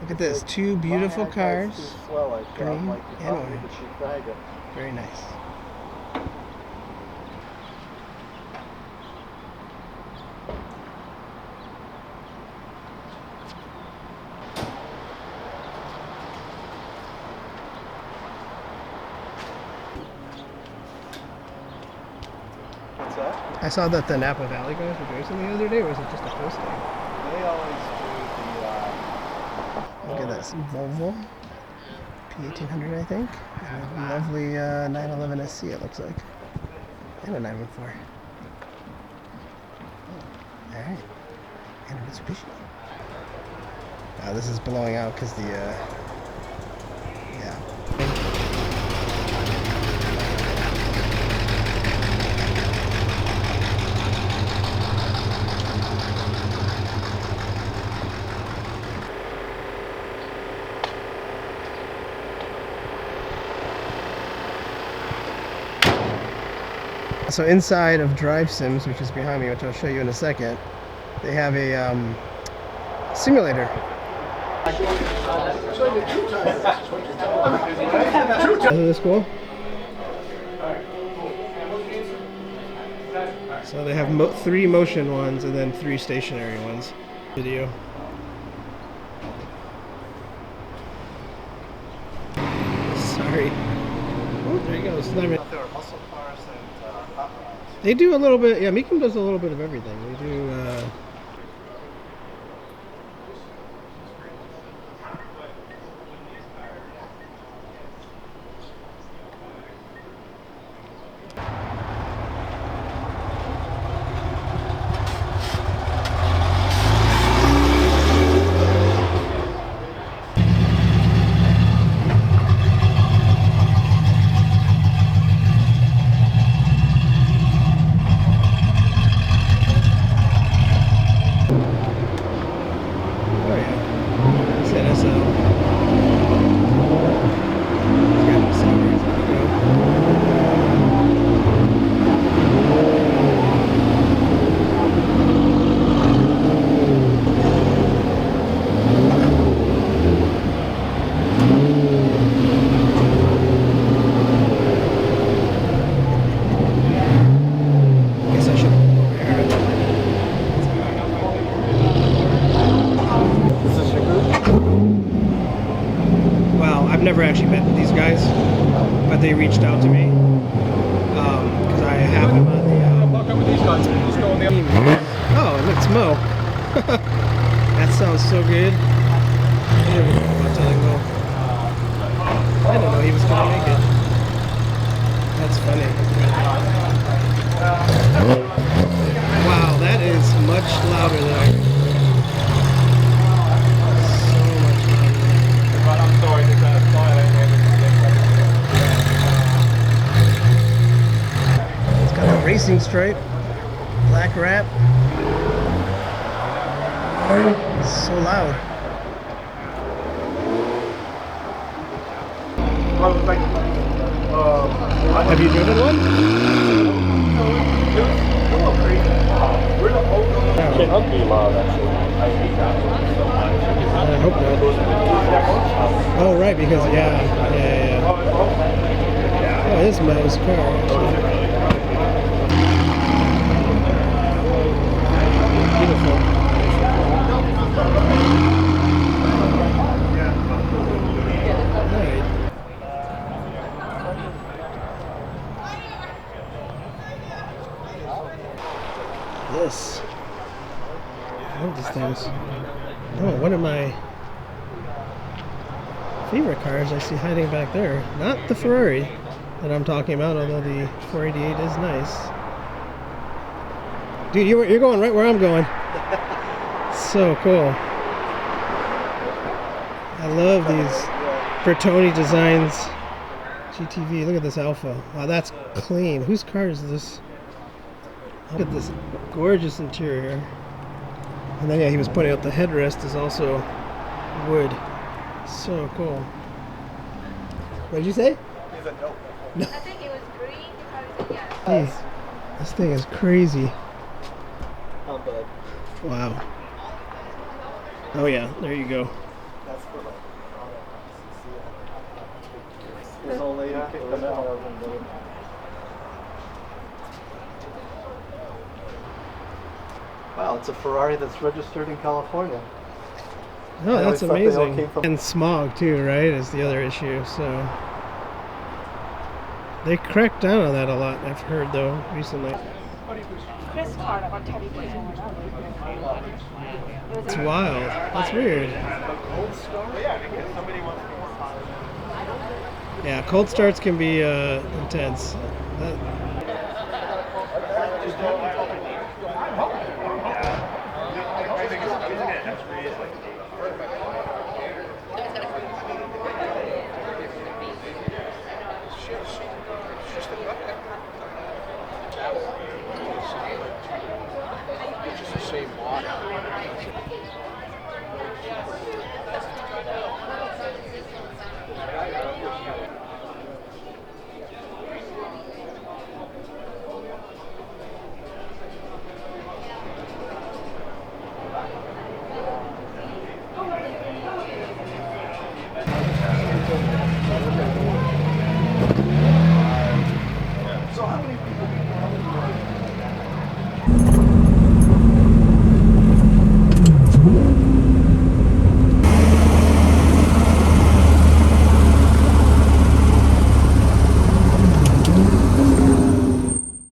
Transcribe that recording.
Look at this, two beautiful cars, green and orange. Very nice. What's that? I saw that the Napa Valley guys were doing something the other day, or was it just a posting? They always do the... Look at this Volvo P1800, I think. And a lovely 911 SC, it looks like. And a 914. Alright. And a Mitsubishi. This is blowing out because the, yeah. So inside of Drive Sims, which is behind me, which I'll show you in a second, they have a simulator. Isn't this cool? So they have 3 motion ones and then 3 stationary ones. Video. Sorry. Oh, there you go. They do a little bit, yeah, Meekum does a little bit of everything. They do, I've never actually met these guys, but they reached out to me because I have them on the team. Oh, and it's Mo. That sounds so good. I didn't know about telling Mo. I didn't know he was going to make it. That's funny. Wow, that is much louder than I... It's got a racing stripe, black wrap. It's so loud. Have you driven one? It cannot be loud, actually. I hope not. Oh, right, because, yeah. Oh, it is Mo's car, actually. Beautiful. Right. This. I love these things. Oh, one of my favorite cars I see hiding back there. Not the Ferrari that I'm talking about, although the 488 is nice. Dude, you're going right where I'm going. So cool. I love these Bertoni Designs GTV. Look at this Alfa. Wow, that's clean. Whose car is this? Look at this gorgeous interior. And then, yeah, he was pointing out the headrest is also wood. So cool. What did you say? Is it no? No. I think it was green. You probably said yes. Hey, this thing is crazy. Not bad. Wow. Oh yeah, there you go. That's for like. His old lady kicked him out. Wow, it's a Ferrari that's registered in California. Oh, I that's always thought they all amazing. came from- And smog too, right? Is the other issue. So they cracked down on that a lot. I've heard though recently. It's wild. That's weird. Yeah, cold starts can be intense.